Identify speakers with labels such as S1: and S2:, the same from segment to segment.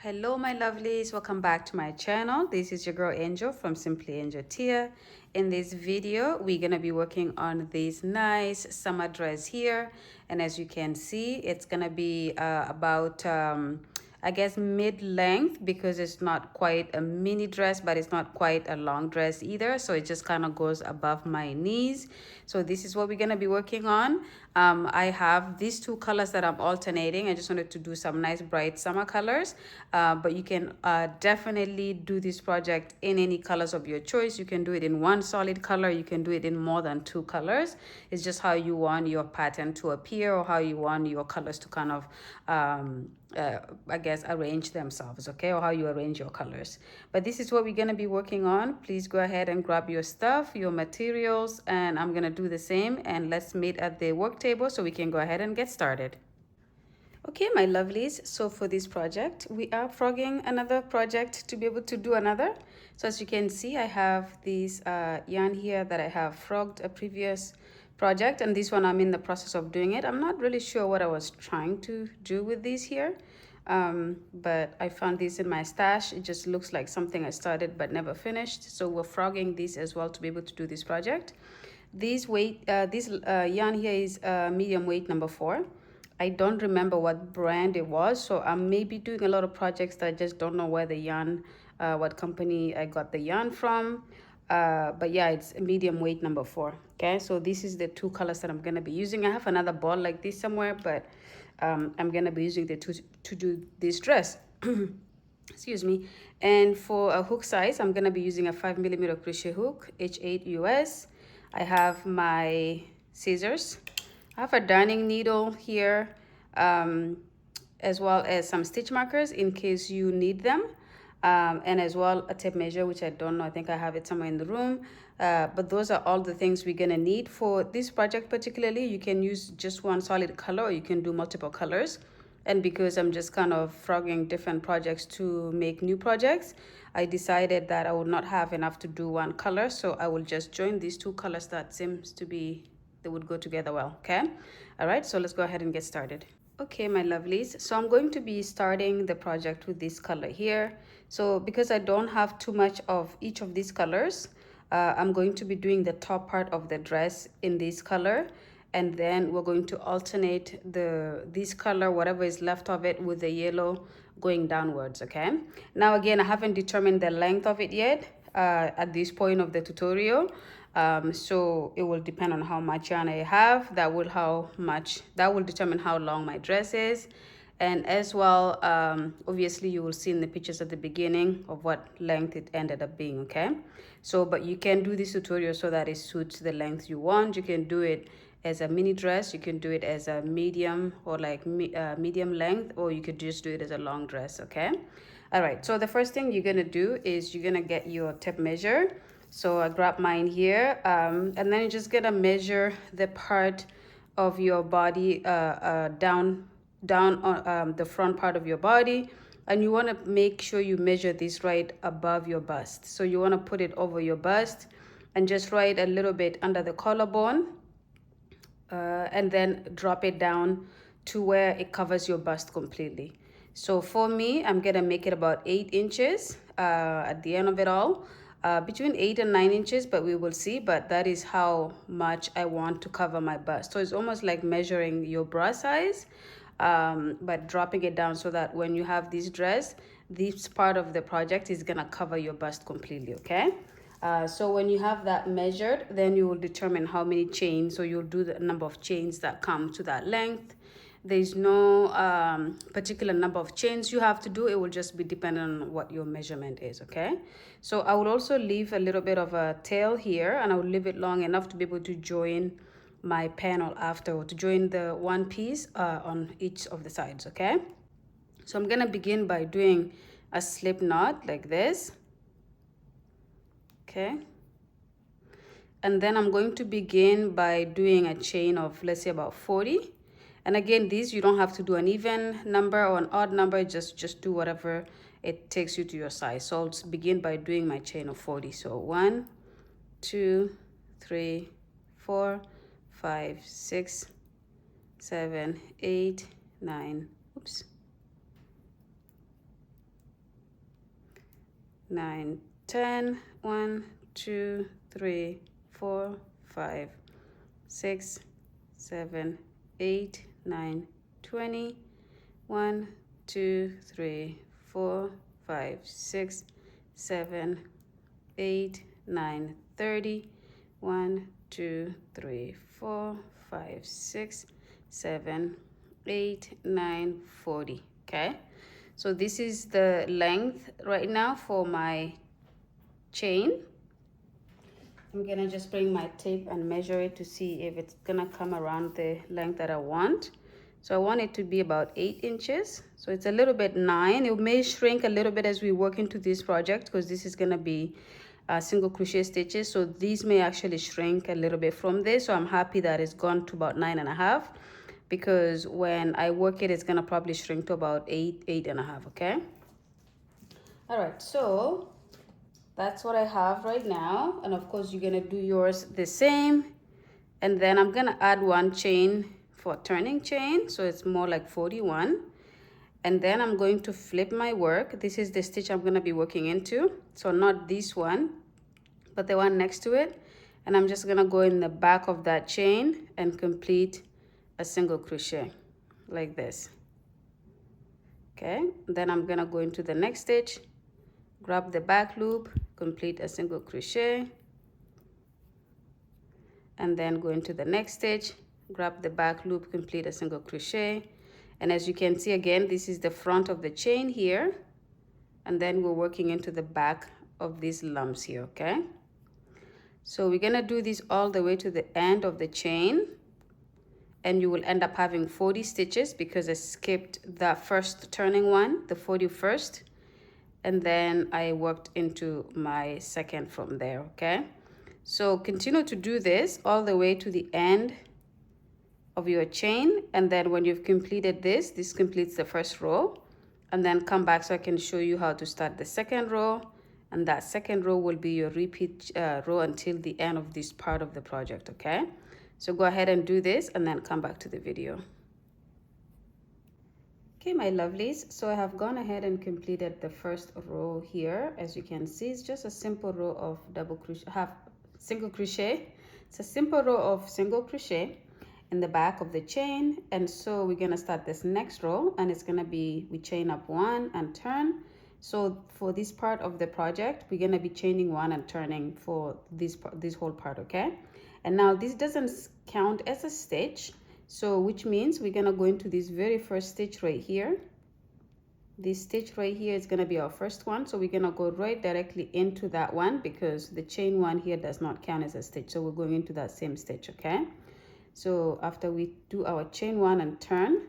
S1: Hello my lovelies, welcome back to my channel. This is your girl Angel from Simply Angel Tia. In this video we're gonna be working on this nice summer dress here, and as you can see it's gonna be about I guess mid-length, because it's not quite a mini dress but it's not quite a long dress either, so it just kind of goes above my knees. So this is what we're going to be working on. I have these two colors that I'm alternating. I just wanted to do some nice bright summer colors, but you can definitely do this project in any colors of your choice. You can do it in one solid color, you can do it in more than two colors. It's just how you want your pattern to appear, or how you want your colors to kind of I guess arrange themselves, okay, or how you arrange your colors. But this is what we're going to be working on. Please go ahead and grab your stuff, your materials, and I'm going to do the same, and let's meet at the work table so we can go ahead and get started. Okay my lovelies, so for this project we are frogging another project to be able to do another. So as you can see, I have this yarn here that I have frogged a previous project, and this one I'm in the process of doing it. I'm not really sure what I was trying to do with these here, but I found this in my stash. It just looks like something I started but never finished, so we're frogging this as well to be able to do this project. This yarn here is medium weight number 4. I don't remember what brand it was, so I may be doing a lot of projects that I just don't know where the yarn, what company I got the yarn from. But yeah, it's medium weight number 4. Okay, so this is the two colors that I'm gonna be using. I have another ball like this somewhere, but I'm gonna be using the two to do this dress. Excuse me. And for a hook size, I'm gonna be using a 5mm crochet hook, H8 US. I have my scissors. I have a darning needle here, as well as some stitch markers in case you need them, and as well a tape measure, which I don't know, I think I have it somewhere in the room, but those are all the things we're gonna need for this project. Particularly, you can use just one solid color, or you can do multiple colors. And because I'm just kind of frogging different projects to make new projects, I decided that I would not have enough to do one color, so I will just join these two colors that seems to be, they would go together well. Okay, all right, so let's go ahead and get started. Okay my lovelies, so I'm going to be starting the project with this color here. So because I don't have too much of each of these colors, I'm going to be doing the top part of the dress in this color, and then we're going to alternate this color, whatever is left of it, with the yellow going downwards. Okay, now again, I haven't determined the length of it yet at this point of the tutorial, so it will depend on how much yarn I have. That will determine how long my dress is. And as well, obviously you will see in the pictures at the beginning of what length it ended up being. Okay, so but you can do this tutorial so that it suits the length you want. You can do it as a mini dress, you can do it as a medium, or like medium length, or you could just do it as a long dress. Okay, all right, so the first thing you're gonna do is you're gonna get your tape measure. So I grab mine here, and then you're just gonna measure the part of your body down on the front part of your body, and you want to make sure you measure this right above your bust. So you want to put it over your bust and just right a little bit under the collarbone, and then drop it down to where it covers your bust completely. So for me, I'm gonna make it about 8 inches at the end of it all, between 8 and 9 inches, but we will see. But that is how much I want to cover my bust. So it's almost like measuring your bra size, but dropping it down so that when you have this dress, this part of the project is gonna cover your bust completely. Okay, so when you have that measured, then you will determine how many chains, so you'll do the number of chains that come to that length. There's no particular number of chains you have to do. It will just be dependent on what your measurement is. Okay, so I will also leave a little bit of a tail here, and I will leave it long enough to be able to join my panel after, or to join the one piece on each of the sides. Okay, so I'm gonna begin by doing a slip knot like this. Okay, and then I'm going to begin by doing a chain of, let's say, about 40. And again, these, you don't have to do an even number or an odd number, just do whatever it takes you to your size. So I'll begin by doing my chain of 40. So 1, 2, 3, 4, 5, 6, 7, 8, 9, oops, 9, 10. 1, 2, 3, 4, 5, 6, 7, 8, 9, 20. 1, 2, 3, 4, 5, 6, 7, 8, 9, 30. 1, 2, 3, 4, 5, 6, 7, 8, 9, 40. Okay, so this is the length right now for my chain. I'm gonna just bring my tape and measure it to see if it's gonna come around the length that I want. So I want it to be about 8 inches. So it's a little bit 9. It may shrink a little bit as we work into this project because this is gonna be single crochet stitches. So these may actually shrink a little bit from this. So I'm happy that it's gone to about 9.5, because when I work it, it's gonna probably shrink to about 8, 8.5, okay? All right, so that's what I have right now. And of course, you're gonna do yours the same. And then I'm gonna add one chain for turning chain. So it's more like 41. And then I'm going to flip my work. This is the stitch I'm gonna be working into. So not this one, but the one next to it. And I'm just gonna go in the back of that chain and complete a single crochet like this. Okay, then I'm gonna go into the next stitch, grab the back loop, complete a single crochet, and then go into the next stitch, grab the back loop, complete a single crochet. And as you can see, again, this is the front of the chain here, and then we're working into the back of these lumps here. Okay, so we're gonna do this all the way to the end of the chain, and you will end up having 40 stitches because I skipped the first turning one, the 41st, and then I worked into my second from there. Okay, so continue to do this all the way to the end of your chain, and then when you've completed this completes the first row, and then come back so I can show you how to start the second row, and that second row will be your repeat row until the end of this part of the project. Okay, so go ahead and do this and then come back to the video. Okay, my lovelies, so I have gone ahead and completed the first row here. As you can see, it's just a simple row of double crochet, single crochet. It's a simple row of single crochet in the back of the chain. And so we're gonna start this next row, and it's gonna be, we chain up 1 and turn. So for this part of the project, we're gonna be chaining 1 and turning for this whole part. Okay, and now this doesn't count as a stitch, so which means we're gonna go into this very first stitch right here. This stitch right here is gonna be our first one, so we're gonna go right directly into that one because the chain one here does not count as a stitch, so we're going into that same stitch. Okay, so after we do our chain 1 and turn,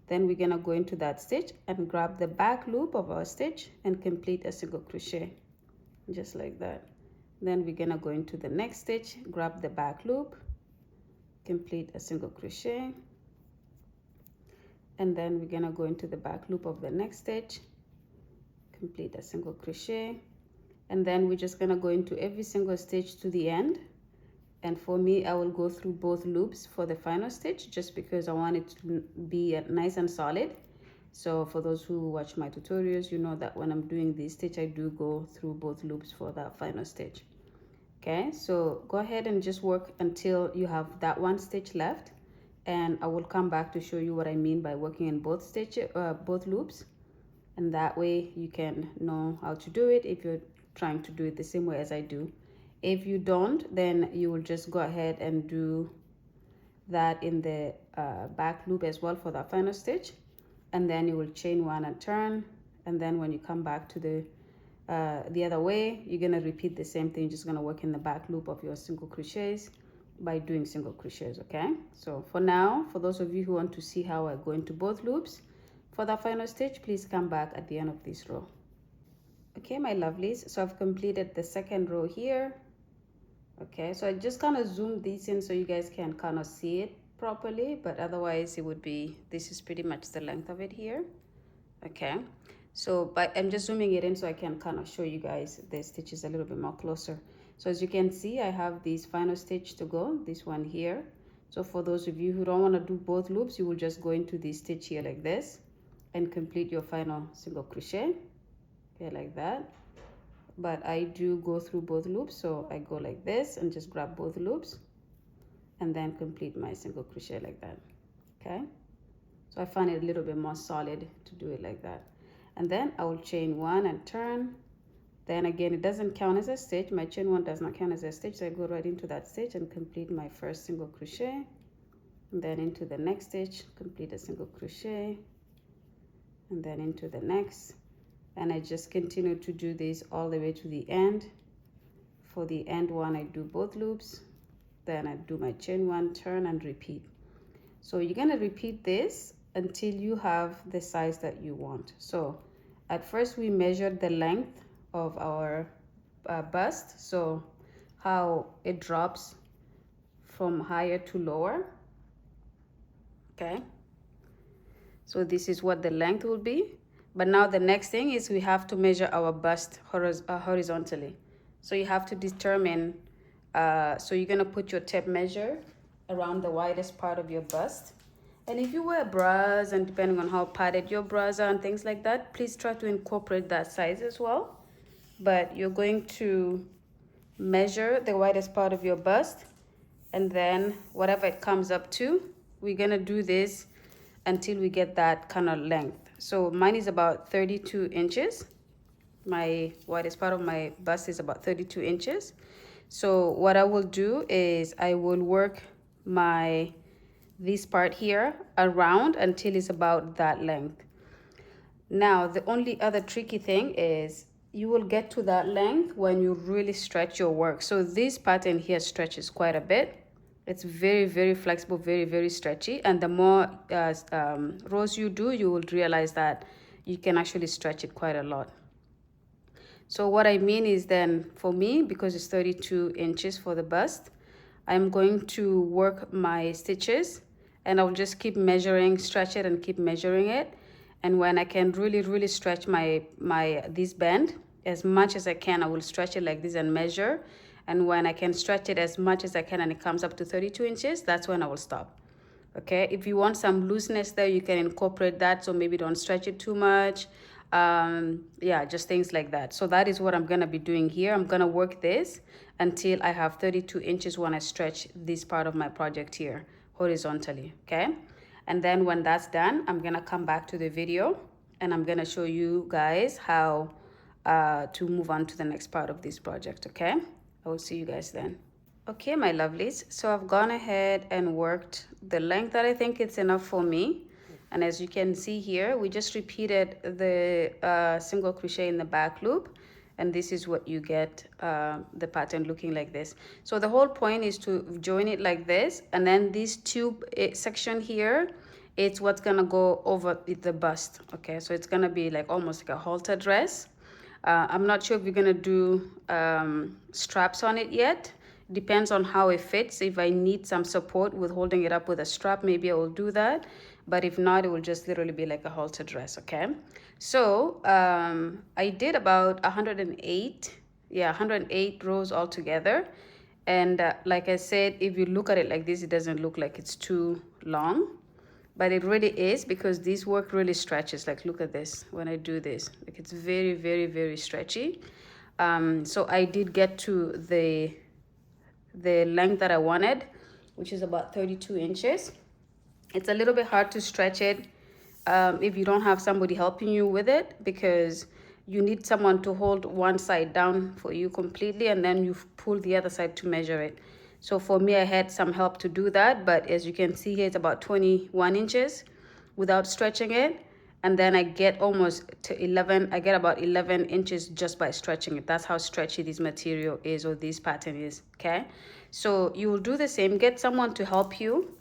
S1: then we're gonna go into that stitch and grab the back loop of our stitch and complete a single crochet just like that. Then we're gonna go into the next stitch, grab the back loop, complete a single crochet, and then we're gonna go into the back loop of the next stitch, complete a single crochet, and then we're just gonna go into every single stitch to the end. And for me, I will go through both loops for the final stitch just because I want it to be nice and solid. So for those who watch my tutorials, you know that when I'm doing this stitch, I do go through both loops for that final stitch. Okay, so go ahead and just work until you have that one stitch left, and I will come back to show you what I mean by working in both loops, and that way you can know how to do it if you're trying to do it the same way as I do. If you don't, then you will just go ahead and do that in the back loop as well for that final stitch, and then you will chain 1 and turn, and then when you come back to the other way, you're gonna repeat the same thing. You're just gonna work in the back loop of your single crochets by doing single crochets. Okay, so for now, for those of you who want to see how I go into both loops for that final stitch, please come back at the end of this row. Okay, my lovelies, so I've completed the second row here. Okay, so I just kind of zoomed this in so you guys can kind of see it properly, but otherwise it would be, this is pretty much the length of it here. Okay, so but I'm just zooming it in so I can kind of show you guys the stitches a little bit more closer. So as you can see, I have this final stitch to go, this one here. So for those of you who don't want to do both loops, you will just go into this stitch here like this and complete your final single crochet. Okay, like that. but I do go through both loops. So I go like this and just grab both loops and then complete my single crochet like that. Okay, so I find it a little bit more solid to do it like that. And then I will chain one and turn. Then again, it doesn't count as a stitch. My chain one does not count as a stitch, so I go right into that stitch and complete my first single crochet. And then into the next stitch, complete a single crochet, and then into the next. And I just continue to do this all the way to the end. For the end one, I do both loops, then I do my chain one, turn, and repeat. So you're gonna repeat this until you have the size that you want. So at first we measured the length of our bust, so how it drops from higher to lower. Okay, so this is what the length will be. But now the next thing is we have to measure our bust horizontally. So you have to determine, so you're gonna put your tape measure around the widest part of your bust. And if you wear bras, and depending on how padded your bras are and things like that, please try to incorporate that size as well. But you're going to measure the widest part of your bust, and then whatever it comes up to, we're gonna do this until we get that kind of length. So mine is about 32 inches. My widest part of my bust is about 32 inches. So what I will do is I will work this part here around until it's about that length. Now, the only other tricky thing is you will get to that length when you really stretch your work. So this pattern here stretches quite a bit. It's very, very flexible, very, very stretchy. And the more rows you do, you will realize that you can actually stretch it quite a lot. So what I mean is then for me, because it's 32 inches for the bust, I'm going to work my stitches and I'll just keep measuring, stretch it and keep measuring it. And when I can really, really stretch this band as much as I can, I will stretch it like this and measure. And when I can stretch it as much as I can and it comes up to 32 inches, that's when I will stop. Okay, if you want some looseness there, you can incorporate that. So maybe don't stretch it too much. Yeah, just things like that. So that is what I'm gonna be doing here. I'm gonna work this until I have 32 inches when I stretch this part of my project here horizontally, okay? And then when that's done, I'm gonna come back to the video and I'm gonna show you guys how to move on to the next part of this project, okay? I will see you guys then. Okay, my lovelies, so I've gone ahead and worked the length that I think it's enough for me. And as you can see here, we just repeated the single crochet in the back loop. And this is what you get, the pattern looking like this. So the whole point is to join it like this. And then this tube section here, it's what's gonna go over the bust. Okay, so it's gonna be like almost like a halter dress. I'm not sure if we're gonna do straps on it yet. Depends on how it fits. If I need some support with holding it up with a strap, maybe I will do that. But if not, it will just literally be like a halter dress, okay? So I did about 108 rows altogether. And like I said, if you look at it like this, it doesn't look like it's too long. But it really is, because this work really stretches. Like, look at this when I do this. Like, it's very, very, very stretchy. So I did get to the length that I wanted, which is about 32 inches. It's a little bit hard to stretch it if you don't have somebody helping you with it, because you need someone to hold one side down for you completely, and then you pull the other side to measure it. So for me, I had some help to do that, but as you can see here, it's about 21 inches without stretching it. And then I get almost to 11, I get about 11 inches just by stretching it. That's how stretchy this material is, or this pattern is, okay? So you will do the same, get someone to help you.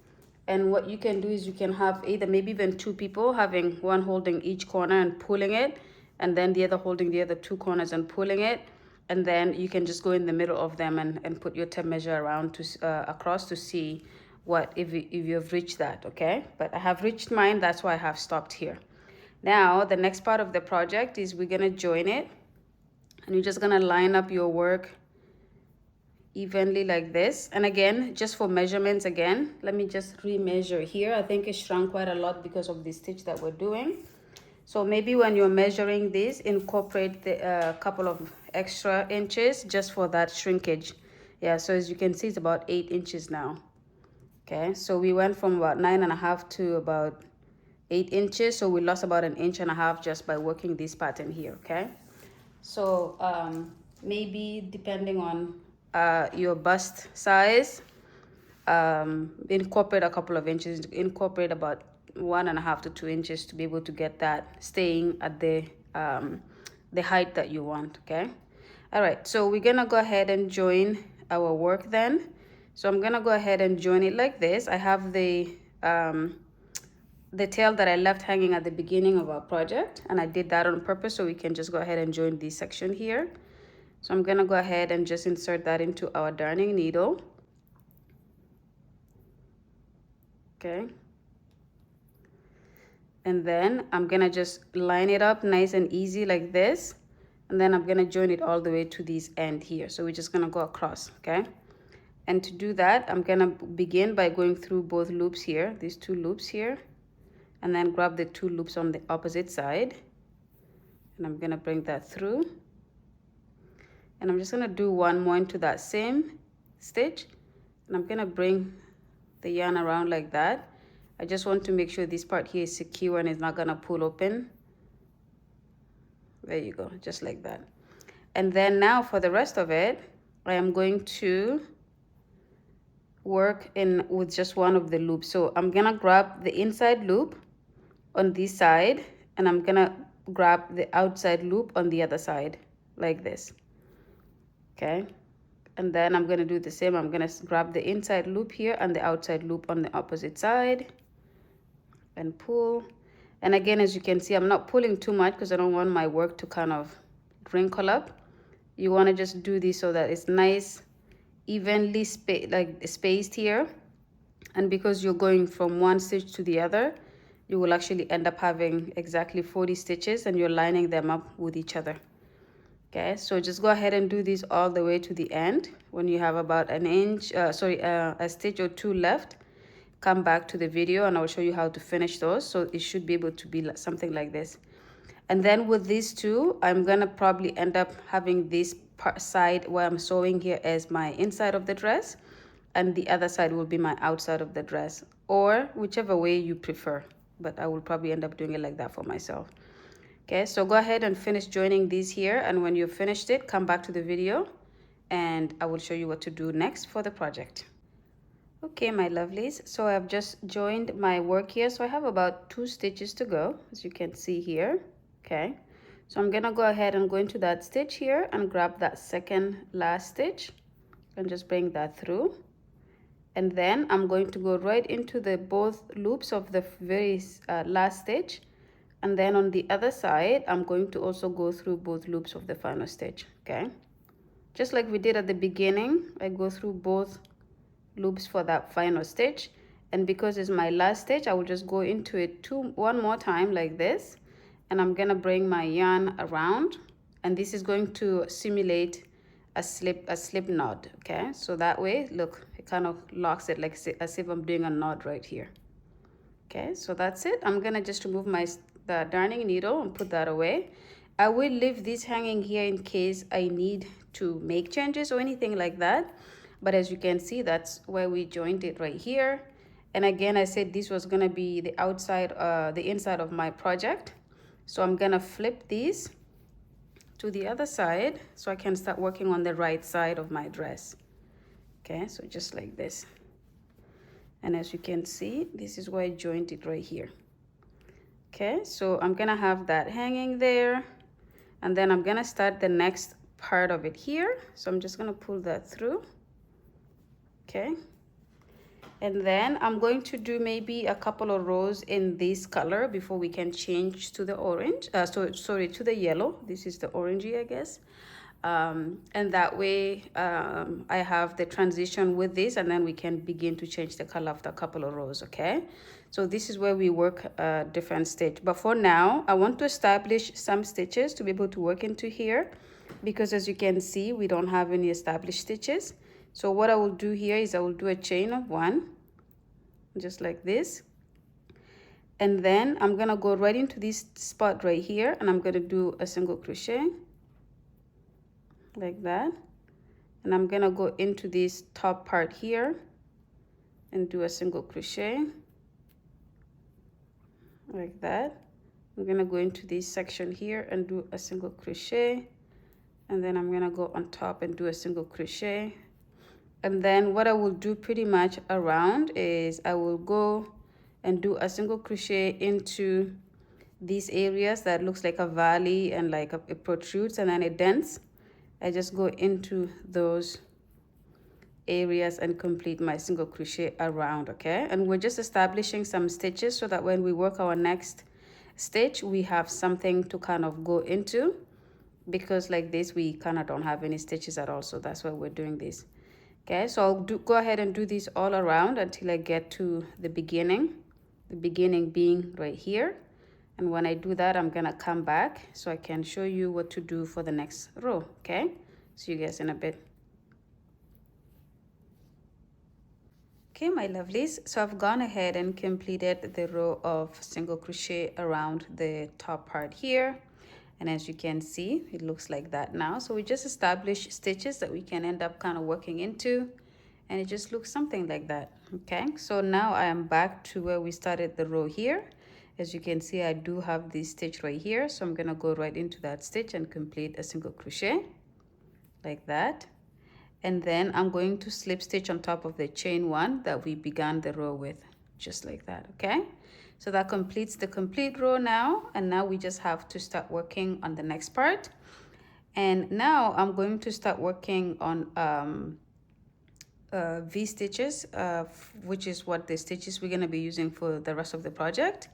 S1: And what you can do is you can have either maybe even two people, having one holding each corner and pulling it, and then the other holding the other two corners and pulling it. And then you can just go in the middle of them and put your tape measure around to across to see what if you've reached that, okay? But I have reached mine, that's why I have stopped here. Now, the next part of the project is we're gonna join it, and you're just gonna line up your work evenly like this. And again, just for measurements again, let me just remeasure here. I think it shrunk quite a lot because of the stitch that we're doing. So maybe when you're measuring this, incorporate the couple of extra inches just for that shrinkage. Yeah, so as you can see, it's about 8 inches now. Okay, so we went from about 9.5 to about 8 inches. So we lost about 1.5 inches just by working this pattern here. Okay, so maybe depending on your bust size, incorporate a couple of inches, incorporate about 1.5 to 2 inches to be able to get that staying at the height that you want. Okay, all right, so we're gonna go ahead and join our work then. So I'm gonna go ahead and join it like this. I have the tail that I left hanging at the beginning of our project, and I did that on purpose so we can just go ahead and join this section here. So I'm gonna go ahead and just insert that into our darning needle. Okay, and then I'm gonna just line it up nice and easy like this, and then I'm gonna join it all the way to this end here. So we're just gonna go across. Okay, and to do that, I'm gonna begin by going through both loops here, these 2 loops here, and then grab the 2 loops on the opposite side, and I'm gonna bring that through, and I'm just gonna do 1 more into that same stitch, and I'm gonna bring the yarn around like that. I just want to make sure this part here is secure and it's not gonna pull open. There you go, just like that. And then now for the rest of it, I am going to work in with just one of the loops. So I'm gonna grab the inside loop on this side, and I'm gonna grab the outside loop on the other side like this. Okay, and then I'm gonna do the same. I'm gonna grab the inside loop here and the outside loop on the opposite side and pull. And again, as you can see, I'm not pulling too much because I don't want my work to kind of wrinkle up. You want to just do this so that it's nice, evenly spaced here. And because you're going from one stitch to the other, you will actually end up having exactly 40 stitches, and you're lining them up with each other. Okay, so just go ahead and do this all the way to the end. When you have about a stitch or 2 left, come back to the video and I'll show you how to finish those. So it should be able to be something like this. And then with these 2, I'm gonna probably end up having this side where I'm sewing here as my inside of the dress, and the other side will be my outside of the dress, or whichever way you prefer, but I will probably end up doing it like that for myself. Okay, so go ahead and finish joining these here, and when you've finished it, come back to the video and I will show you what to do next for the project. Okay, my lovelies, so I've just joined my work here. So I have about 2 stitches to go, as you can see here. Okay, so I'm gonna go ahead and go into that stitch here and grab that second last stitch and just bring that through. And then I'm going to go right into the both loops of the very last stitch. And then on the other side, I'm going to also go through both loops of the final stitch. Okay, just like we did at the beginning, I go through both loops for that final stitch, and because it's my last stitch, I will just go into it one more time like this, and I'm gonna bring my yarn around, and this is going to simulate a slip knot. Okay, so that way, look, it kind of locks it like as if I'm doing a knot right here. Okay, so that's it. I'm gonna just remove the darning needle and put that away. I will leave this hanging here in case I need to make changes or anything like that. But as you can see, that's where we joined it right here. And again, I said this was gonna be the outside, the inside of my project. So I'm gonna flip these to the other side so I can start working on the right side of my dress. Okay, so just like this. And as you can see, this is where I joined it right here. Okay, so I'm gonna have that hanging there, and then I'm gonna start the next part of it here. So I'm just gonna pull that through. Okay, and then I'm going to do maybe a couple of rows in this color before we can change to the orange, to the yellow. This is the orangey, I guess. And that way I have the transition with this, and then we can begin to change the color after a couple of rows. Okay, so this is where we work a different stitch, but for now I want to establish some stitches to be able to work into here, because as you can see, we don't have any established stitches. So what I will do here is I will do a chain of 1, just like this, And then I'm gonna go right into this spot right here, and I'm gonna do a single crochet like that. And I'm gonna go into this top part here and do a single crochet like that. I'm gonna go into this section here and do a single crochet, and then I'm gonna go on top and do a single crochet. And then what I will do pretty much around is I will go and do a single crochet into these areas that looks like a valley and like it protrudes and then it dents. I just go into those areas and complete my single crochet around. Okay, and we're just establishing some stitches so that when we work our next stitch we have something to kind of go into, because like this we kind of don't have any stitches at all, so that's why we're doing this. Okay, so I'll go ahead and do this all around until I get to the beginning being right here. And when I do that, I'm gonna come back so I can show you what to do for the next row. Okay, see you guys in a bit. Okay, my lovelies, so I've gone ahead and completed the row of single crochet around the top part here. And as you can see, it looks like that now. So we just established stitches that we can end up kind of working into, and it just looks something like that. Okay, so now I am back to where we started the row here. As you can see, I do have this stitch right here, so I'm gonna go right into that stitch and complete a single crochet like that. And then I'm going to slip stitch on top of the chain one that we began the row with, just like that. Okay, so that completes the complete row now, and now we just have to start working on the next part. And now I'm going to start working on V stitches, which is what the stitches we're going to be using for the rest of the project.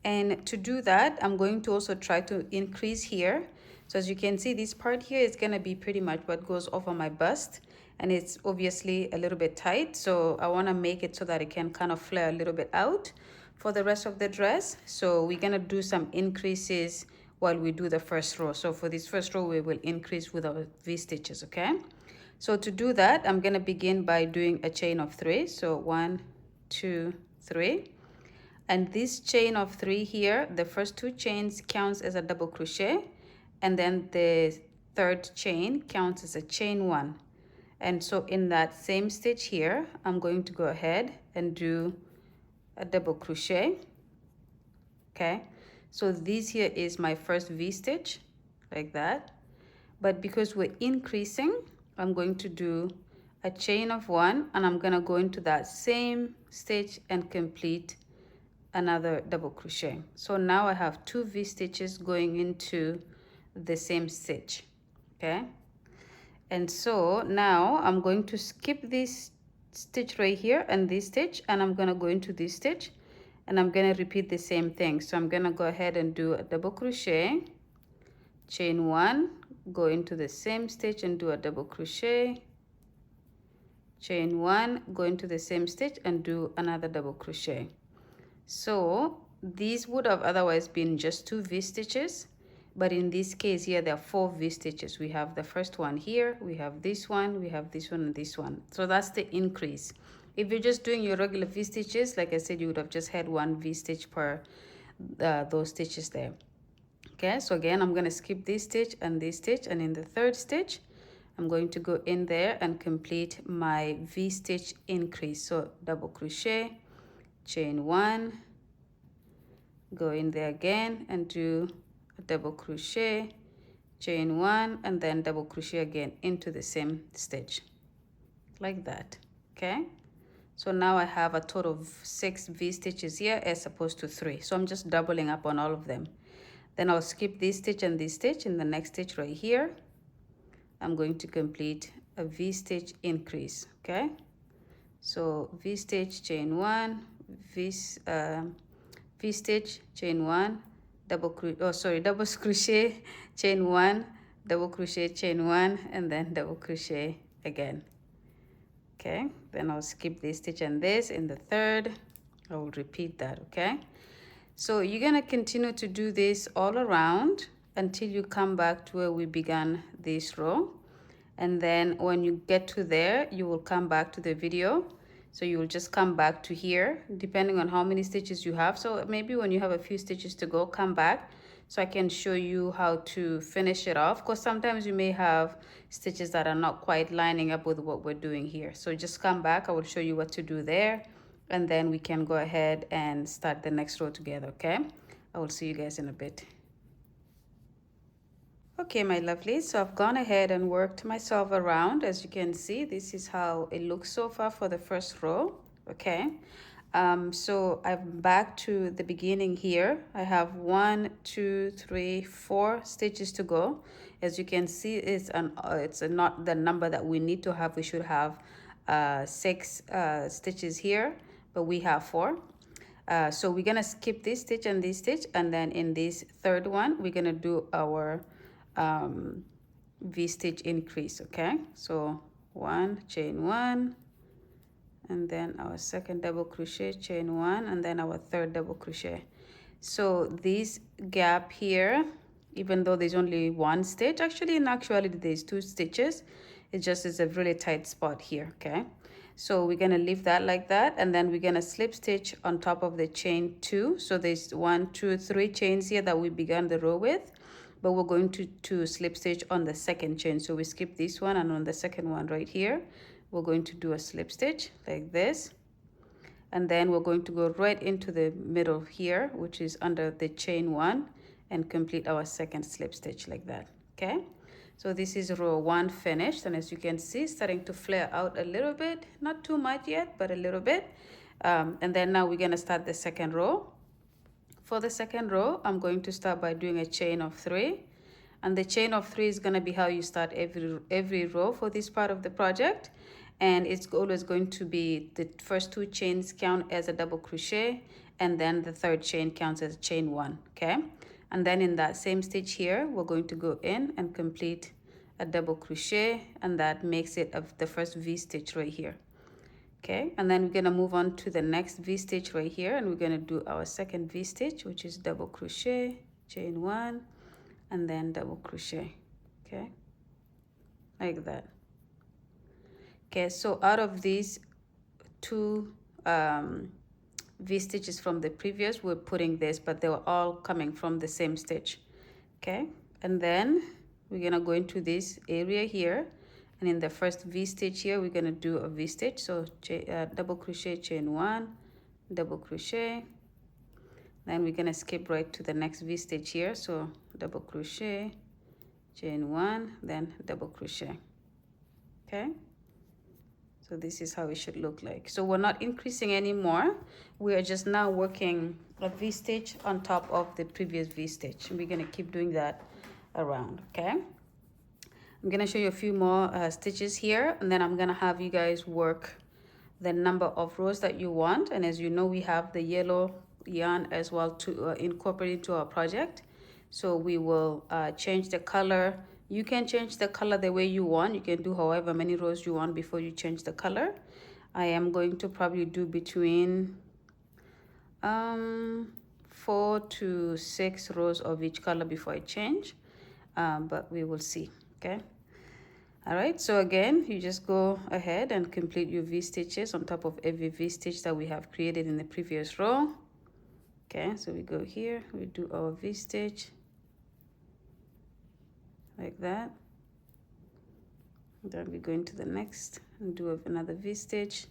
S1: And to do that, I'm going to also try to increase here. So as you can see, this part here is going to be pretty much what goes over my bust, and it's obviously a little bit tight, so I want to make it so that it can kind of flare a little bit out for the rest of the dress. So we're going to do some increases while we do the first row. So for this first row, we will increase with our V stitches. Okay, so to do that, I'm going to begin by doing a chain of 3. So 1, 2, 3. And this chain of 3 here, the first 2 chains counts as a double crochet, and then the third chain counts as a chain 1. And so in that same stitch here, I'm going to go ahead and do a double crochet. Okay, so this here is my first V stitch like that, but because we're increasing, I'm going to do a chain of 1, and I'm going to go into that same stitch and complete another double crochet. So now I have 2 V stitches going into the same stitch. Okay, and so now I'm going to skip this stitch right here and this stitch, and I'm going to go into this stitch, and I'm going to repeat the same thing. So I'm going to go ahead and do a double crochet, chain 1, go into the same stitch and do a double crochet, chain 1, go into the same stitch and do another double crochet. So these would have otherwise been just 2 V stitches, but in this case here there are 4 V stitches. We have the first one here, we have this one, we have this one, and this one. So that's the increase. If you're just doing your regular V stitches, like I said, you would have just had 1 V stitch per those stitches there. Okay, so again, I'm going to skip this stitch, and in the third stitch I'm going to go in there and complete my V stitch increase. So double crochet, chain 1, go in there again and do a double crochet, chain 1, and then double crochet again into the same stitch like that. Okay, so now I have a total of 6 V stitches here as opposed to 3, so I'm just doubling up on all of them. Then I'll skip this stitch and this stitch. In the next stitch right here, I'm going to complete a V stitch increase. Okay, so V stitch, chain 1, V stitch, chain 1, double crochet, chain 1, double crochet, chain 1, and then double crochet again. Okay, then I'll skip this stitch and this. In the third, I will repeat that. Okay, so you're gonna continue to do this all around until you come back to where we began this row, and then when you get to there, you will come back to the video So you will just come back to here depending on how many stitches you have. So maybe when you have a few stitches to go, come back so I can show you how to finish it off, because sometimes you may have stitches that are not quite lining up with what we're doing here. So just come back, I will show you what to do there, and then we can go ahead and start the next row together. Okay, I will see you guys in a bit. Okay, my lovely, so I've gone ahead and worked myself around. As you can see, this is how it looks so far for the first row. Okay, so I'm back to the beginning here. I have 1, 2, 3, 4 stitches to go. As you can see, it's not the number that we need to have. We should have 6 stitches here, but we have 4. So we're gonna skip this stitch and this stitch, and then in this third one we're gonna do our V-stitch increase. Okay, so 1, chain 1, and then our second double crochet, chain 1, and then our third double crochet. So this gap here, even though there's only 1 stitch, actually in actuality there's 2 stitches, it just is a really tight spot here. Okay, so we're gonna leave that like that, and then we're gonna slip stitch on top of the chain 2. So there's 1, 2, 3 chains here that we began the row with, but we're going to slip stitch on the second chain. So we skip this one, and on the second one right here we're going to do a slip stitch like this, and then we're going to go right into the middle here, which is under the chain 1, and complete our second slip stitch like that. Okay, so this is row 1 finished, and as you can see, starting to flare out a little bit, not too much yet, but a little bit. And then now we're going to start the second row. For the second row, I'm going to start by doing a chain of 3, and the chain of 3 is going to be how you start every row for this part of the project. And it's always going to be the first 2 chains count as a double crochet, and then the third chain counts as chain 1. Okay, and then in that same stitch here we're going to go in and complete a double crochet, and that makes it the first V-stitch right here. Okay, and then we're going to move on to the next V-stitch right here, and we're going to do our second V-stitch, which is double crochet, chain 1, and then double crochet. Okay, like that. Okay, so out of these 2 V-stitches from the previous, we're putting this, but they were all coming from the same stitch. Okay, and then we're gonna go into this area here, and in the first V-stitch here we're gonna do a V-stitch. So double crochet, chain 1, double crochet, then we're gonna skip right to the next V-stitch here. So double crochet, chain 1, then double crochet. Okay, so this is how it should look like. So we're not increasing anymore, we are just now working a V-stitch on top of the previous V-stitch, and we're gonna keep doing that around. Okay, I'm gonna show you a few more stitches here, and then I'm gonna have you guys work the number of rows that you want. And as you know, we have the yellow yarn as well to incorporate into our project. So we will change the color. You can change the color the way you want. You can do however many rows you want before you change the color. I am going to probably do between 4 to 6 rows of each color before I change, but we will see. Okay, all right, so again, you just go ahead and complete your V-stitches on top of every V-stitch that we have created in the previous row. Okay, so we go here, we do our V-stitch like that, and then we go into the next and do another V-stitch,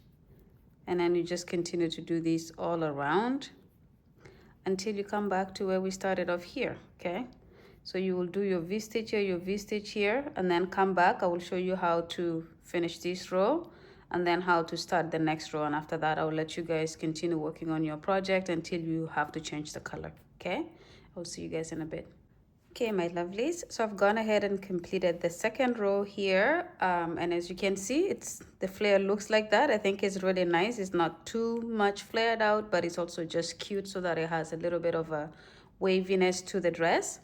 S1: and then you just continue to do this all around until you come back to where we started off here. Okay, so you will do your V-stitch here, your V-stitch here, and then come back. I will show you how to finish this row and then how to start the next row, and after that I'll let you guys continue working on your project until you have to change the color. Okay, I'll see you guys in a bit. Okay, my lovelies, so I've gone ahead and completed the second row here, and as you can see, the flare looks like that. I think it's really nice. It's not too much flared out, but it's also just cute so that it has a little bit of a waviness to the dress.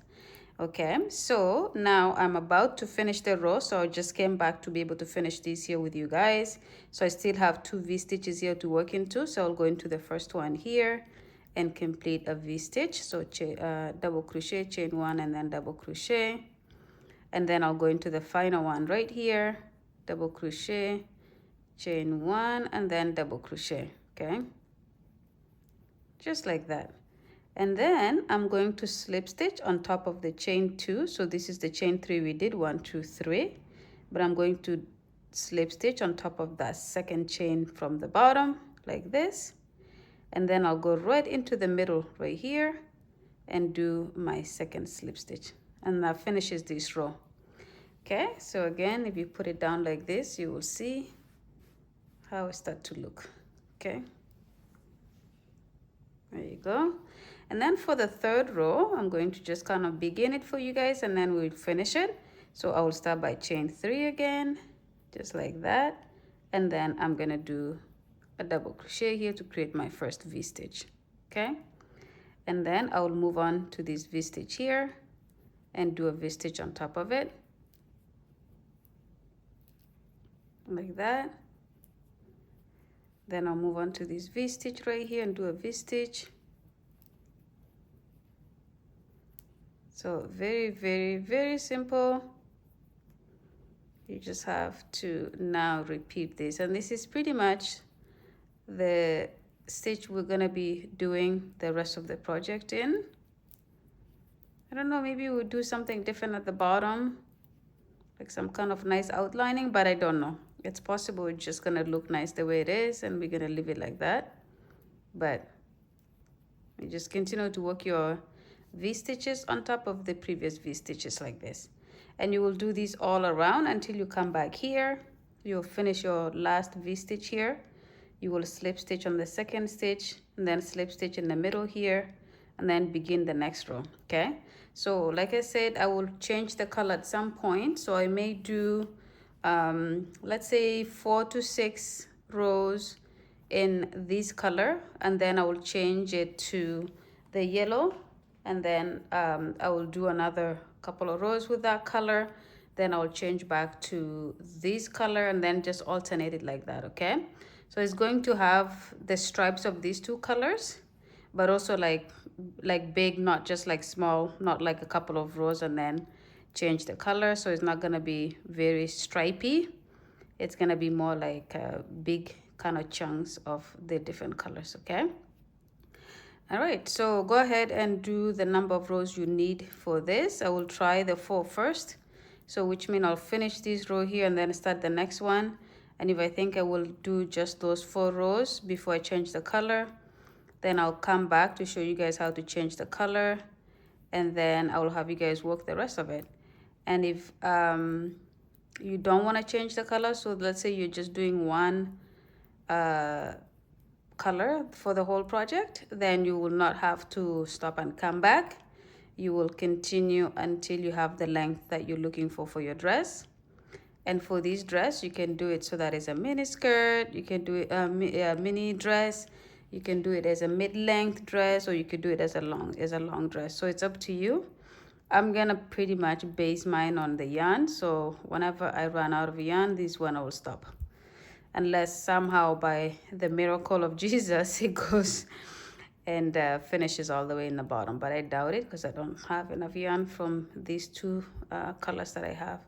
S1: Okay, so now I'm about to finish the row, so I just came back to be able to finish this here with you guys. So I still have 2 V-stitches here to work into, so I'll go into the first one here and complete a V-stitch. So double crochet, chain 1, and then double crochet, and then I'll go into the final one right here, double crochet, chain 1, and then double crochet. Okay, just like that. And then I'm going to slip stitch on top of the chain 2. So this is the chain 3 we did, 1 2 3, but I'm going to slip stitch on top of that second chain from the bottom like this, and then I'll go right into the middle right here and do my second slip stitch, and that finishes this row. Okay, so again, if you put it down like this, you will see how it starts to look. Okay, there you go. And then for the third row, I'm going to just kind of begin it for you guys, and then we'll finish it. So I will start by chain 3 again, just like that, and then I'm gonna do a double crochet here to create my first V-stitch. Okay, and then I will move on to this V-stitch here and do a V-stitch on top of it, like that. Then I'll move on to this V-stitch right here and do a V-stitch. So very, very, very simple. You just have to now repeat this, and this is pretty much the stitch we're gonna be doing the rest of the project in. I don't know, maybe we'll do something different at the bottom, like some kind of nice outlining, but I don't know. It's possible it's just gonna look nice the way it is, and we're gonna leave it like that. But you just continue to work your V-stitches on top of the previous V-stitches like this. And you will do these all around until you come back here. You'll finish your last V-stitch here. You will slip stitch on the second stitch, and then slip stitch in the middle here, and then begin the next row. Okay, so like I said, I will change the color at some point. So I may do, let's say 4 to 6 rows in this color, and then I will change it to the yellow, and then I will do another couple of rows with that color, then I'll change back to this color, and then just alternate it like that. Okay, so it's going to have the stripes of these two colors, but also like big, not just like small, not like a couple of rows and then change the color. So it's not gonna be very stripy. It's gonna be more like big kind of chunks of the different colors. Okay, all right, so go ahead and do the number of rows you need for this. I will try the 4 first, so which means I'll finish this row here and then start the next one. And if I think I will do just those 4 rows before I change the color, then I'll come back to show you guys how to change the color, and then I will have you guys work the rest of it. And if you don't want to change the color, so let's say you're just doing one color for the whole project, then you will not have to stop and come back. You will continue until you have the length that you're looking for your dress. And for this dress, you can do it so that it's a mini skirt, you can do it a mini dress, you can do it as a mid-length dress, or you could do it as a long dress. So it's up to you. I'm gonna pretty much base mine on the yarn, so whenever I run out of yarn, this one I will stop, unless somehow by the miracle of Jesus it goes and finishes all the way in the bottom, but I doubt it because I don't have enough yarn from these two colors that I have.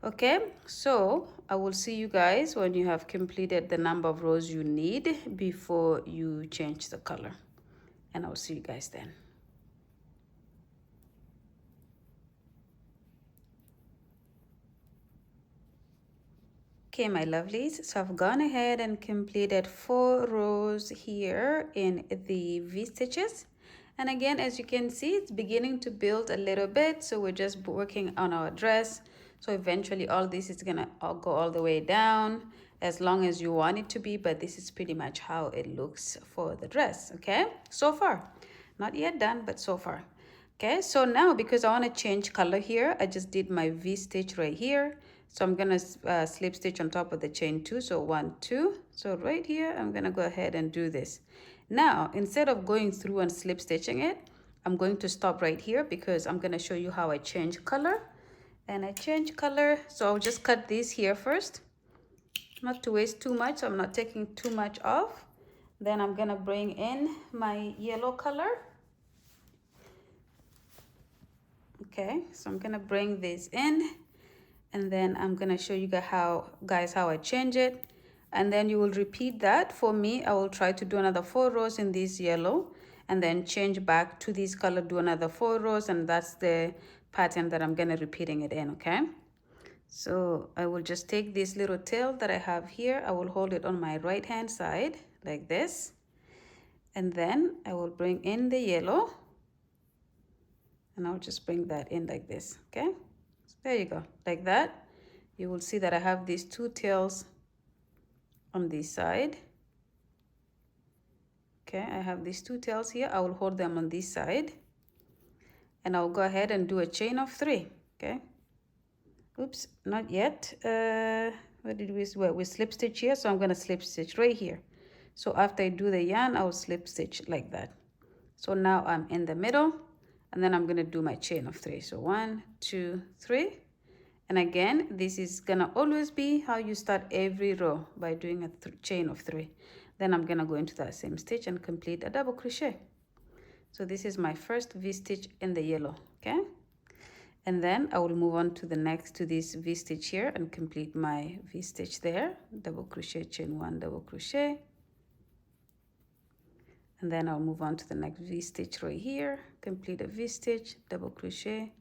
S1: Okay, so I will see you guys when you have completed the number of rows you need before you change the color, and I'll see you guys then. Okay, my lovelies, so I've gone ahead and completed 4 rows here in the V-stitches. And again, as you can see, it's beginning to build a little bit, so we're just working on our dress. So eventually all this is gonna go all the way down as long as you want it to be, but this is pretty much how it looks for the dress. Okay, so far, not yet done, but so far. Okay, so now because I want to change color here, I just did my V-stitch right here. So I'm gonna slip stitch on top of the chain 2, so 1 2. So right here I'm gonna go ahead and do this. Now instead of going through and slip stitching it, I'm going to stop right here because I'm gonna show you how I change color. And I change color, so I'll just cut this here first, not to waste too much, so I'm not taking too much off. Then I'm gonna bring in my yellow color. Okay, so I'm gonna bring this in, and then I'm gonna show you guys how I change it. and then you will repeat that. For me, I will try to do another 4 rows in this yellow, and then change back to this color, do another 4 rows, and that's the pattern that I'm gonna repeating it in, okay? So I will just take this little tail that I have here, I will hold it on my right hand side like this, and then I will bring in the yellow, and I'll just bring that in like this, okay? So there you go, like that. You will see that I have these 2 tails on this side. Okay, I have these 2 tails here. I will hold them on this side, and I'll go ahead and do a chain of 3. Okay, oops, not yet. What did we slip stitch here, so I'm going to slip stitch right here. So after I do the yarn, I'll slip stitch like that. So now I'm in the middle, and then I'm going to do my chain of 3. So 1, 2, 3. And again, this is gonna always be how you start every row, by doing a chain of 3. Then I'm gonna go into that same stitch and complete a double crochet. So this is my first V-stitch in the yellow, okay? And then I will move on to the next, to this V-stitch here, and complete my V-stitch there. Double crochet, chain 1, double crochet. And then I'll move on to the next V-stitch right here, complete a V-stitch, double crochet,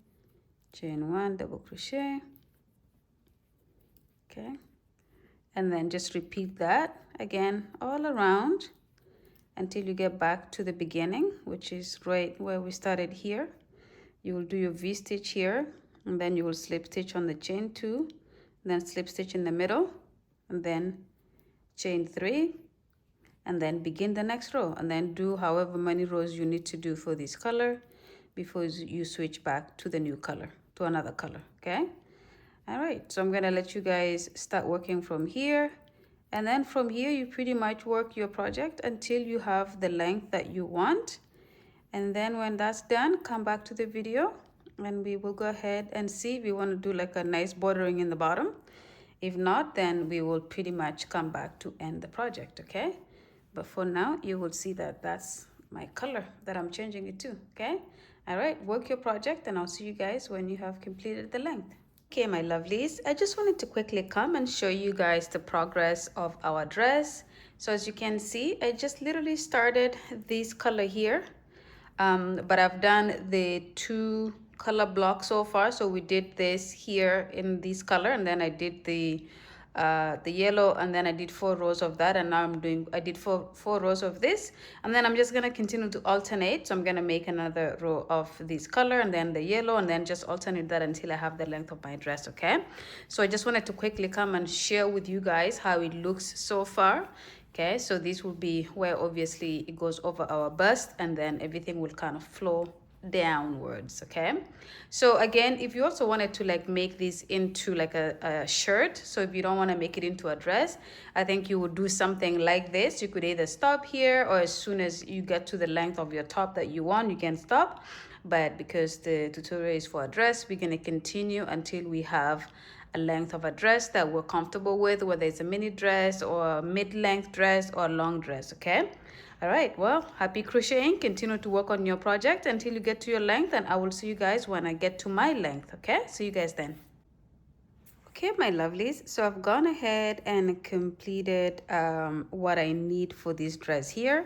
S1: chain 1, double crochet. Okay, and then just repeat that again all around until you get back to the beginning, which is right where we started here. You will do your V-stitch here, and then you will slip stitch on the chain 2, then slip stitch in the middle, and then chain 3, and then begin the next row, and then do however many rows you need to do for this color before you switch back to the new color, to another color, okay? All right, so I'm gonna let you guys start working from here, and then from here you pretty much work your project until you have the length that you want. And then when that's done, come back to the video and we will go ahead and see if we want to do like a nice bordering in the bottom. If not, then we will pretty much come back to end the project, okay? But for now, you will see that that's my color that I'm changing it to, okay? All right, work your project, and I'll see you guys when you have completed the length. Okay, my lovelies, I just wanted to quickly come and show you guys the progress of our dress. So as you can see, I just literally started this color here, but I've done the 2 color blocks so far. So we did this here in this color, and then I did the yellow, and then I did 4 rows of that, and now I did four rows of this, and then I'm just gonna continue to alternate. So I'm gonna make another row of this color, and then the yellow, and then just alternate that until I have the length of my dress, okay? So I just wanted to quickly come and share with you guys how it looks so far. Okay, so this will be where obviously it goes over our bust, and then everything will kind of flow downwards, okay? So again, if you also wanted to like make this into like a shirt, so if you don't want to make it into a dress, I think you would do something like this. You could either stop here, or as soon as you get to the length of your top that you want, you can stop. But because the tutorial is for a dress, we're going to continue until we have a length of a dress that we're comfortable with, whether it's a mini dress or a mid-length dress or a long dress, okay? All right, well, happy crocheting. Continue to work on your project until you get to your length, and I will see you guys when I get to my length, okay? See you guys then. Okay, my lovelies, so I've gone ahead and completed what I need for this dress here.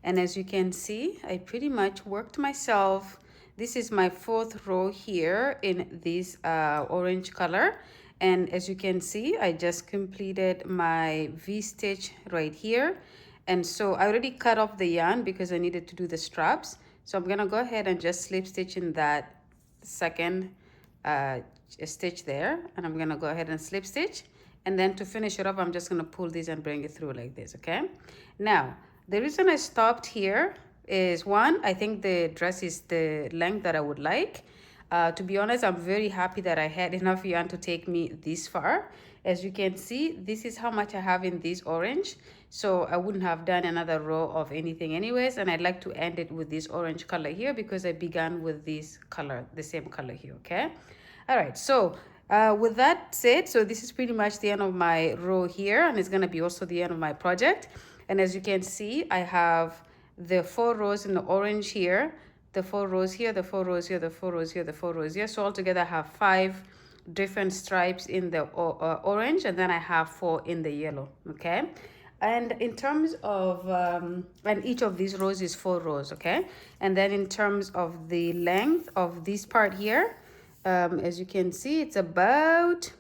S1: And as you can see, I pretty much worked myself. This is my 4th row here in this orange color. And as you can see, I just completed my V-stitch right here. And so I already cut off the yarn because I needed to do the straps. So I'm gonna go ahead and just slip stitch in that second stitch there, and I'm gonna go ahead and slip stitch, and then to finish it up, I'm just gonna pull this and bring it through like this, okay? Now, the reason I stopped here is, one, I think the dress is the length that I would like. To be honest, I'm very happy that I had enough yarn to take me this far. As you can see, this is how much I have in this orange. So I wouldn't have done another row of anything anyways. And I'd like to end it with this orange color here because I began with this color, the same color here, okay? All right, so with that said, so this is pretty much the end of my row here, and it's gonna be also the end of my project. And as you can see, I have the 4 rows in the orange here, the 4 rows here, the 4 rows here, the 4 rows here, the 4 rows here. So altogether I have 5 different stripes in the orange, and then I have 4 in the yellow. Okay, and in terms of and each of these rows is 4 rows. Okay, and then in terms of the length of this part here, as you can see, it's about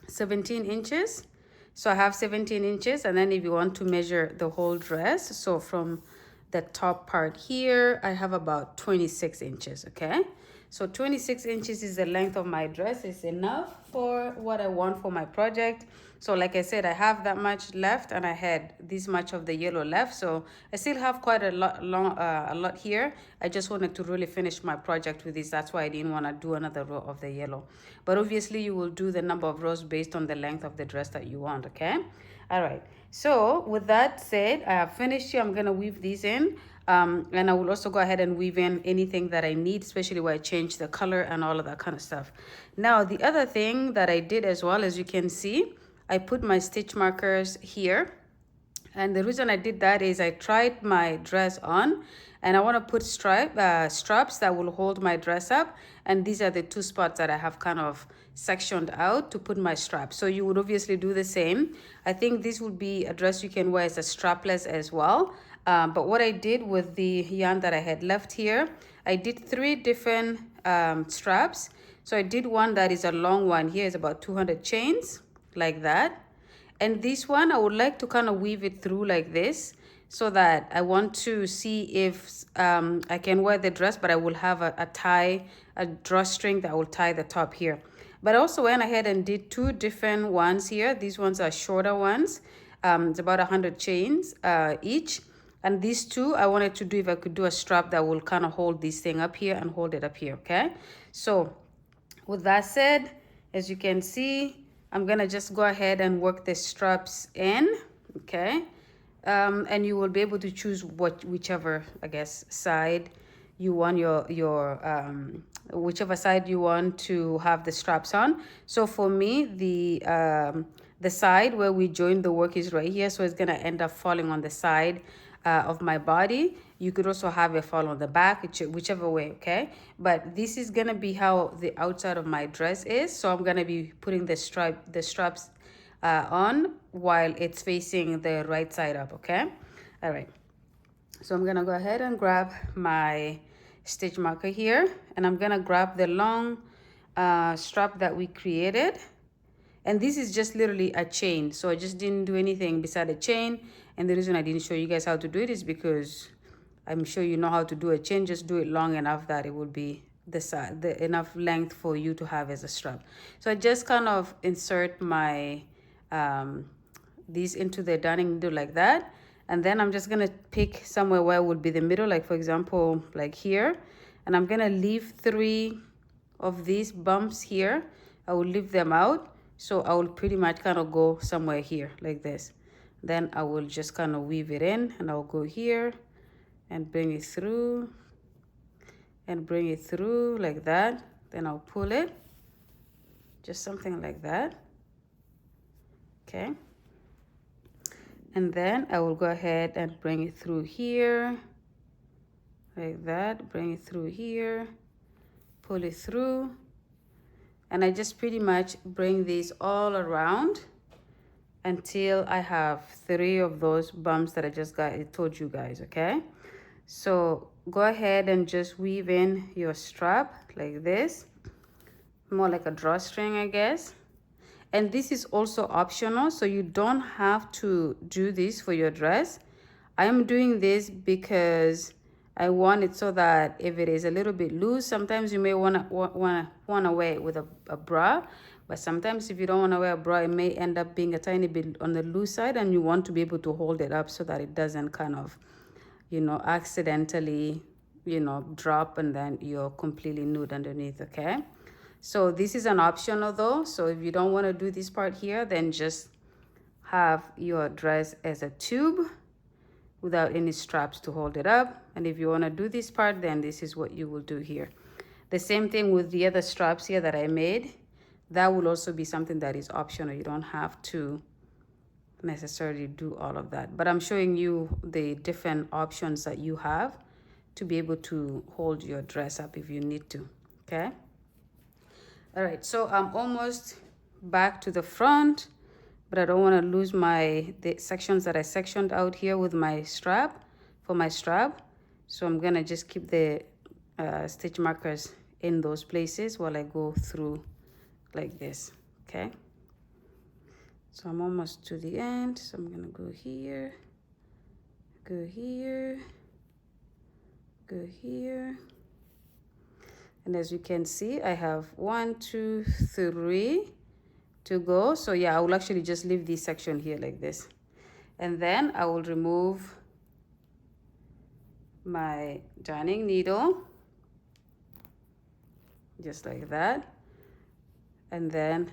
S1: 17 inches. So I have 17 inches, and then if you want to measure the whole dress, so from the top part here, I have about 26 inches. Okay, so 26 inches is the length of my dress. It's enough for what I want for my project. So like I said, I have that much left, and I had this much of the yellow left, so I still have quite a lot here. I just wanted to really finish my project with this. That's why I didn't want to do another row of the yellow, but obviously you will do the number of rows based on the length of the dress that you want. Okay, all right, so with that said, I have finished here. I'm gonna weave these in, and I will also go ahead and weave in anything that I need, especially where I change the color and all of that kind of stuff. Now the other thing that I did as well, as you can see, I put my stitch markers here, and the reason I did that is I tried my dress on, and I want to put straps that will hold my dress up, and these are the 2 spots that I have kind of sectioned out to put my straps. So you would obviously do the same. I think this would be a dress you can wear as a strapless as well, but what I did with the yarn that I had left here, I did 3 different straps. So I did one that is a long one. Here is about 200 chains, like that, and this one I would like to kind of weave it through like this, so that I want to see if I can wear the dress, but I will have a drawstring that will tie the top here. But I also went ahead and did 2 different ones here. These ones are shorter ones. It's about 100 chains each, and these 2 I wanted to do if I could do a strap that will kind of hold this thing up here and hold it up here. Okay, so with that said, as you can see, I'm gonna just go ahead and work the straps in. Okay, and you will be able to choose whichever, I guess, side you want whichever side you want to have the straps on. So for me, the side where we join the work is right here, so it's gonna end up falling on the side of my body. You could also have it fall on the back, whichever way. Okay, but this is gonna be how the outside of my dress is, so I'm gonna be putting the straps on while it's facing the right side up. Okay, all right, so I'm gonna go ahead and grab my stitch marker here, and I'm gonna grab the long strap that we created, and this is just literally a chain, so I just didn't do anything beside a chain. And the reason I didn't show you guys how to do it is because I'm sure you know how to do a chain. Just do it long enough that it will be the enough length for you to have as a strap. So I just kind of insert my these into the darning needle like that, and then I'm just gonna pick somewhere where would be the middle, like for example like here, and I'm gonna leave 3 of these bumps here. I will leave them out, so I will pretty much kind of go somewhere here like this. Then I will just kind of weave it in, and I'll go here and bring it through and bring it through like that. Then I'll pull it, just something like that. Okay, and then I will go ahead and bring it through here like that, bring it through here, pull it through, and I just pretty much bring these all around until I have 3 of those bumps that I told you guys. Okay, so go ahead and just weave in your strap like this, more like a drawstring, I guess. And this is also optional, so you don't have to do this for your dress. I am doing this because I want it so that if it is a little bit loose, sometimes you may wanna wear it with a bra, but sometimes if you don't want to wear a bra, it may end up being a tiny bit on the loose side, and you want to be able to hold it up so that it doesn't kind of, accidentally, drop, and then you're completely nude underneath. Okay, so this is an optional though, so if you don't want to do this part here, then just have your dress as a tube without any straps to hold it up. And if you want to do this part, then this is what you will do here. The same thing with the other straps here that I made. That will also be something that is optional. You don't have to necessarily do all of that, but I'm showing you the different options that you have to be able to hold your dress up if you need to. Okay, All right, so I'm almost back to the front, but I don't want to lose the sections that I sectioned out here with my strap, for my strap. So I'm gonna just keep the stitch markers in those places while I go through like this, okay? So I'm almost to the end, so I'm gonna go here, go here, go here. And as you can see, I have 1, 2, 3 to go. So yeah, I will actually just leave this section here like this. And then I will remove my darning needle, just like that. And then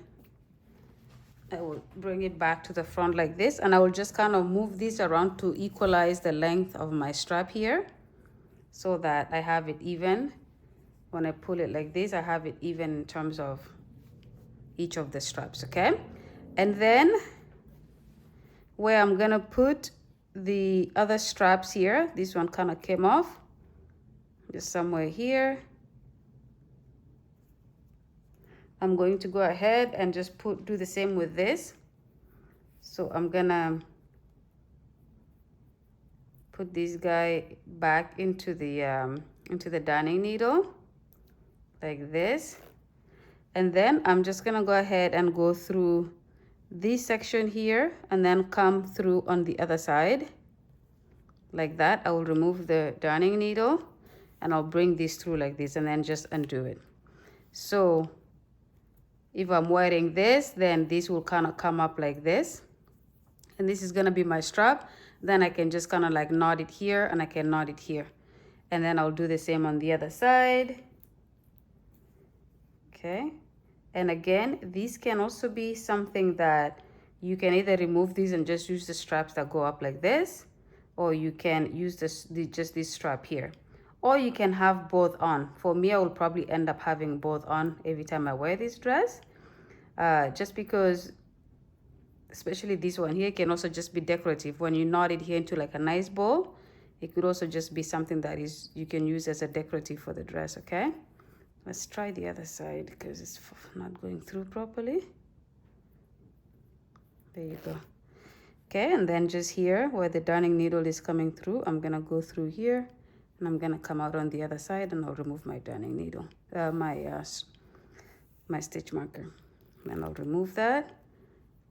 S1: I will bring it back to the front like this. And I will just kind of move this around to equalize the length of my strap here so that I have it even. When I pull it like this, I have it even in terms of each of the straps, okay? And then where I'm gonna put the other straps here, this one kind of came off, just somewhere here. I'm going to go ahead and just do the same with this. So I'm gonna put this guy back into the darning needle like this. And then I'm just gonna go ahead and go through this section here and then come through on the other side like that. I will remove the darning needle and I'll bring this through like this and then just undo it. So if I'm wearing this, then this will kind of come up like this. And this is gonna be my strap. Then I can just kind of like knot it here and I can knot it here. And then I'll do the same on the other side. Okay, and again, this can also be something that you can either remove these and just use the straps that go up like this, or you can use just this strap here, or you can have both on. For me, I will probably end up having both on every time I wear this dress, just because, especially this one here, can also just be decorative. When you knot it here into like a nice bow, it could also just be something that you can use as a decorative for the dress, okay? Let's try the other side because it's not going through properly. There you go. Okay, and then just here where the darning needle is coming through, I'm gonna go through here and I'm gonna come out on the other side and I'll remove my darning needle, my stitch marker. And I'll remove that.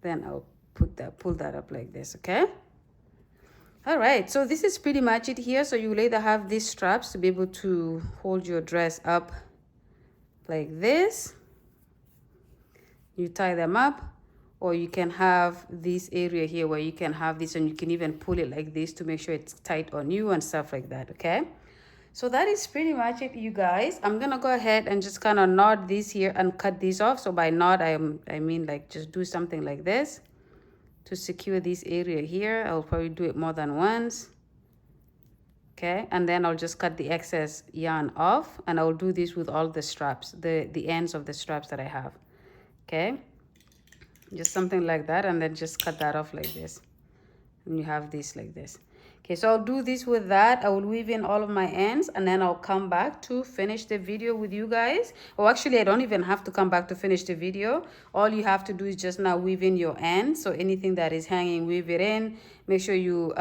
S1: Then I'll pull that up like this, okay? All right, so this is pretty much it here. So you'll either have these straps to be able to hold your dress up like this, you tie them up, or you can have this area here where you can have this and you can even pull it like this to make sure it's tight on you and stuff like that, okay? So that is pretty much it, you guys. I'm gonna go ahead and just kind of knot this here and cut these off. So by knot, I mean like just do something like this to secure this area here. I'll probably do it more than once. Okay, and then I'll just cut the excess yarn off, and I'll do this with all the straps, the ends of the straps that I have. Okay, just something like that, and then just cut that off like this, and you have this like this. Okay, so I'll do this with that. I will weave in all of my ends, and then I'll come back to finish the video with you guys. Or actually, I don't even have to come back to finish the video. All you have to do is just now weave in your ends. So anything that is hanging, weave it in. Make sure you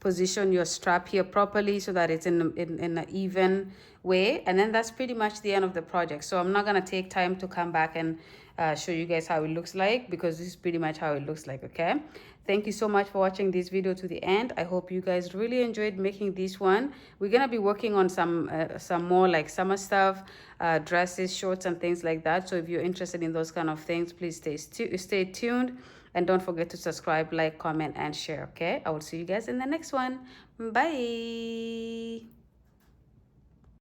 S1: position your strap here properly so that it's in an even way. And then that's pretty much the end of the project. So I'm not going to take time to come back and show you guys how it looks like, because this is pretty much how it looks like, okay? Thank you so much for watching this video to the end. I hope you guys really enjoyed making this one. We're gonna be working on some more like summer stuff, dresses, shorts, and things like that. So if you're interested in those kind of things, please stay tuned, and don't forget to subscribe, like, comment, and share. Okay, I will see you guys in the next one. Bye.